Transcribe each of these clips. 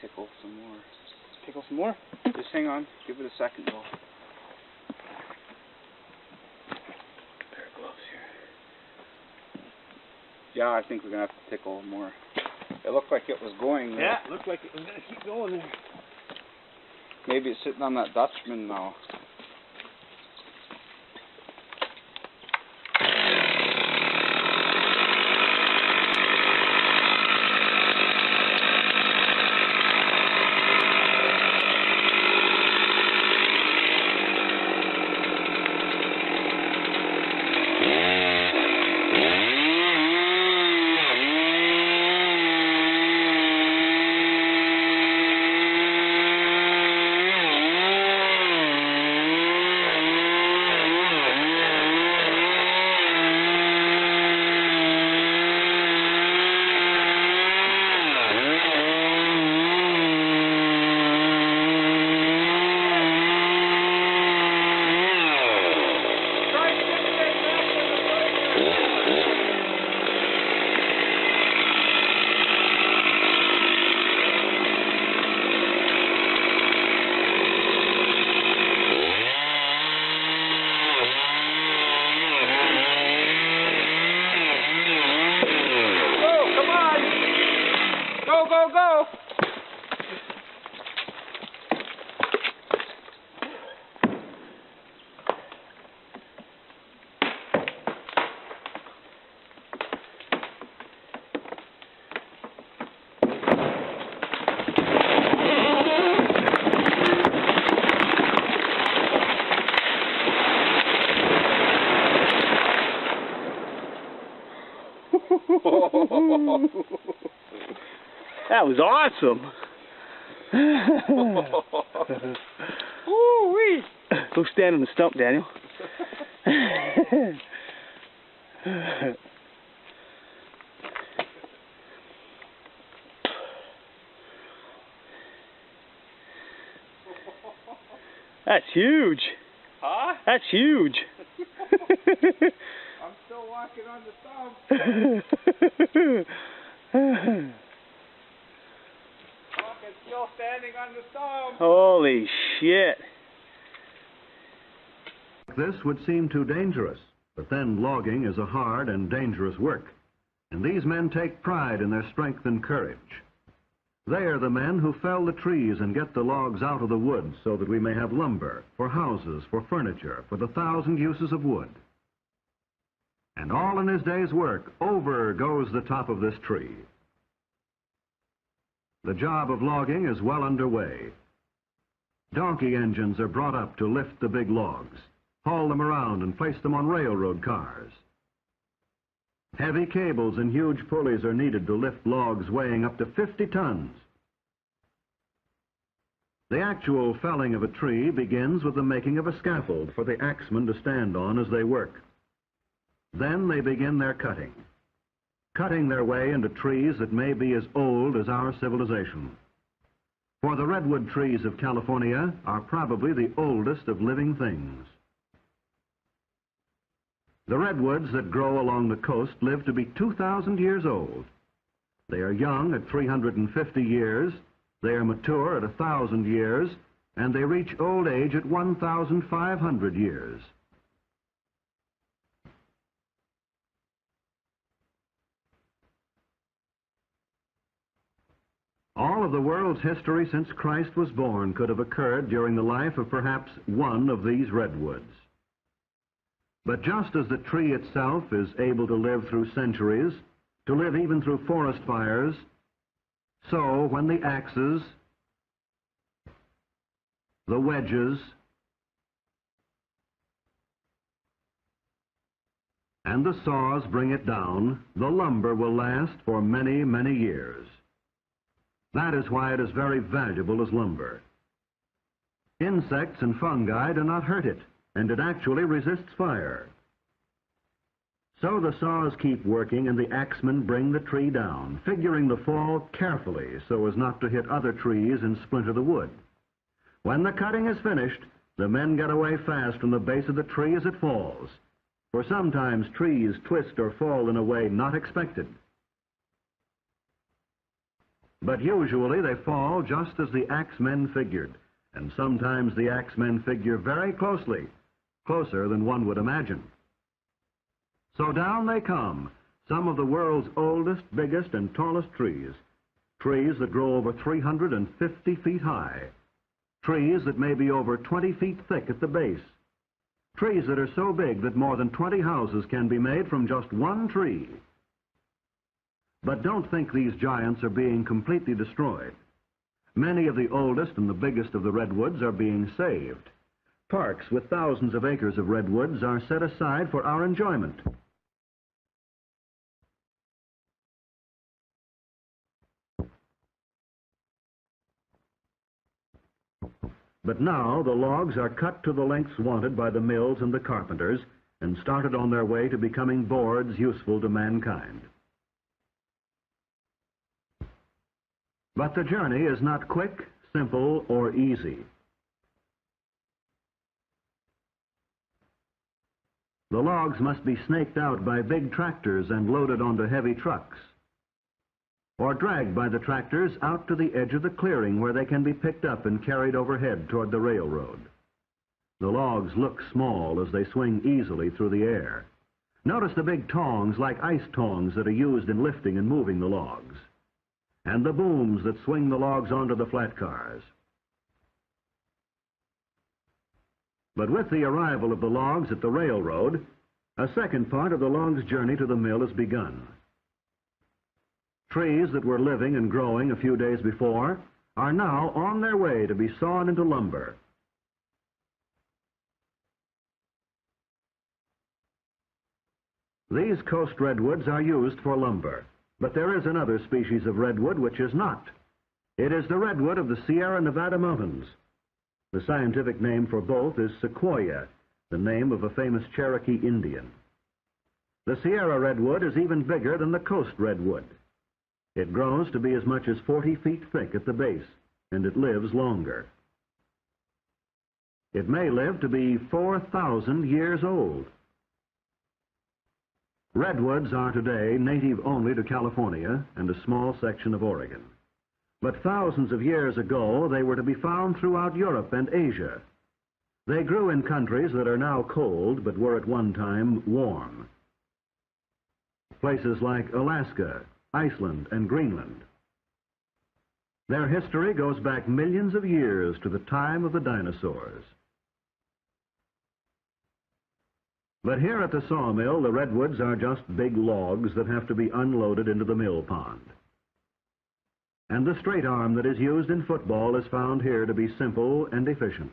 tickle some more. Tickle some more? Just hang on. Give it a second though. Pair of gloves here. Yeah, I think we're going to have to tickle more. It looked like it was going there. Yeah, it looked like it was going to keep going there. Maybe it's sitting on that Dutchman now. Go! That was awesome. Woo-wee. Go stand on the stump, Daniel. That's huge. Huh? That's huge. I'm still walking on the stump. Still standing on the stump. Holy shit. This would seem too dangerous, but then logging is a hard and dangerous work, and these men take pride in their strength and courage. They are the men who fell the trees and get the logs out of the woods so that we may have lumber, for houses, for furniture, for the 1,000 uses of wood. And all in his day's work, over goes the top of this tree. The job of logging is well underway. Donkey engines are brought up to lift the big logs, haul them around and place them on railroad cars. Heavy cables and huge pulleys are needed to lift logs weighing up to 50 tons. The actual felling of a tree begins with the making of a scaffold for the axemen to stand on as they work. Then they begin their cutting their way into trees that may be as old as our civilization. For the redwood trees of California are probably the oldest of living things. The redwoods that grow along the coast live to be 2,000 years old. They are young at 350 years, they are mature at 1,000 years, and they reach old age at 1,500 years. All of the world's history since Christ was born could have occurred during the life of perhaps one of these redwoods. But just as the tree itself is able to live through centuries, to live even through forest fires, so when the axes, the wedges, and the saws bring it down, the lumber will last for many, many years. That is why it is very valuable as lumber. Insects and fungi do not hurt it, and it actually resists fire. So the saws keep working and the axemen bring the tree down, figuring the fall carefully so as not to hit other trees and splinter the wood. When the cutting is finished, the men get away fast from the base of the tree as it falls, for sometimes trees twist or fall in a way not expected. But usually they fall just as the axemen figured, and sometimes the axemen figure very closely, closer than one would imagine. So down they come, some of the world's oldest, biggest, and tallest trees. Trees that grow over 350 feet high. Trees that may be over 20 feet thick at the base. Trees that are so big that more than 20 houses can be made from just one tree. But don't think these giants are being completely destroyed. Many of the oldest and the biggest of the redwoods are being saved. Parks with thousands of acres of redwoods are set aside for our enjoyment. But now the logs are cut to the lengths wanted by the mills and the carpenters and started on their way to becoming boards useful to mankind. But the journey is not quick, simple, or easy. The logs must be snaked out by big tractors and loaded onto heavy trucks, or dragged by the tractors out to the edge of the clearing where they can be picked up and carried overhead toward the railroad. The logs look small as they swing easily through the air. Notice the big tongs like ice tongs that are used in lifting and moving the logs, and the booms that swing the logs onto the flat cars. But with the arrival of the logs at the railroad, a second part of the log's journey to the mill has begun. Trees that were living and growing a few days before are now on their way to be sawn into lumber. These coast redwoods are used for lumber, but there is another species of redwood which is not. It is the redwood of the Sierra Nevada mountains. The scientific name for both is sequoia, the name of a famous Cherokee Indian. The Sierra redwood is even bigger than the coast redwood. It grows to be as much as 40 feet thick at the base, and it lives longer. It may live to be 4,000 years old. Redwoods are today native only to California and a small section of Oregon. But thousands of years ago, they were to be found throughout Europe and Asia. They grew in countries that are now cold, but were at one time warm. Places like Alaska, Iceland, and Greenland. Their history goes back millions of years to the time of the dinosaurs. But here at the sawmill, the redwoods are just big logs that have to be unloaded into the mill pond. And the straight arm that is used in football is found here to be simple and efficient.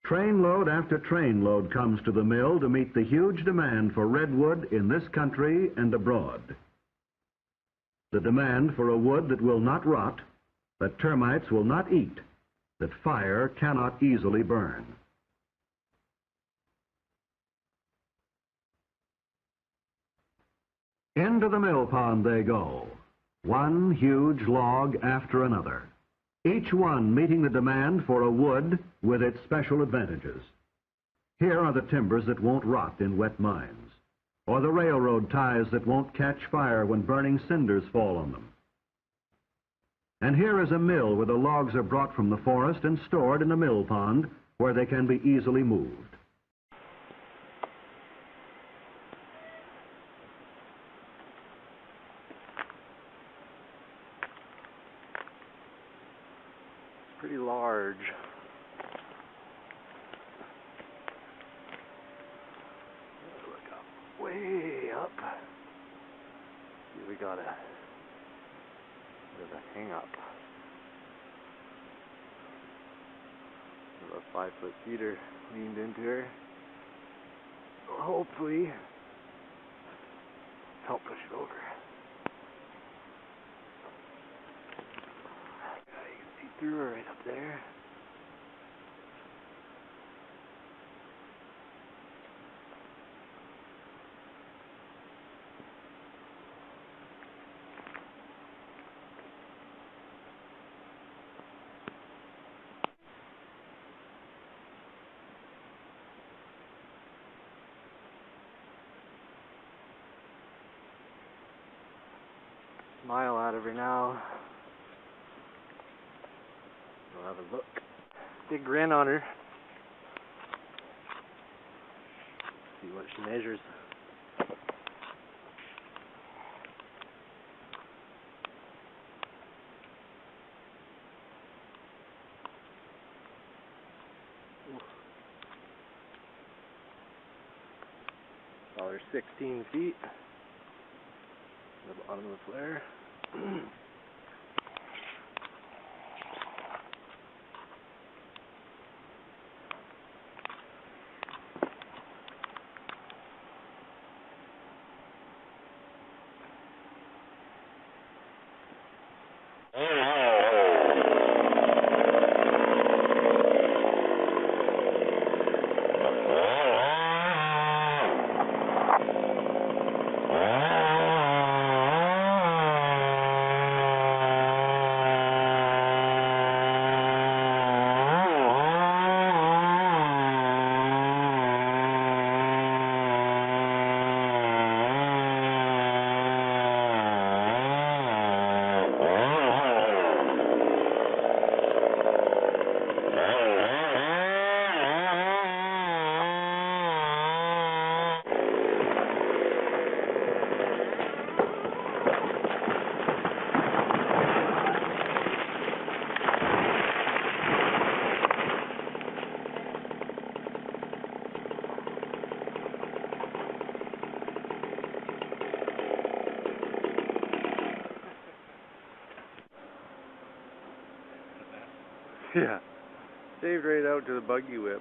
Trainload after trainload comes to the mill to meet the huge demand for redwood in this country and abroad. The demand for a wood that will not rot, that termites will not eat, that fire cannot easily burn. Into the mill pond they go, one huge log after another, each one meeting the demand for a wood with its special advantages. Here are the timbers that won't rot in wet mines, or the railroad ties that won't catch fire when burning cinders fall on them. And here is a mill where the logs are brought from the forest and stored in a mill pond where they can be easily moved. Pretty large. Look up, way up. See, we got a bit of a hang up. There's a 5-foot cedar leaned into her. Hopefully, help push it over. Through her right up there. smile out of her now. We'll have a look. Big grin on her. See what she measures. Well, there's 16 feet. The bottom of the flare. Yeah, saved right out to the buggy whip.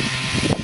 Bye.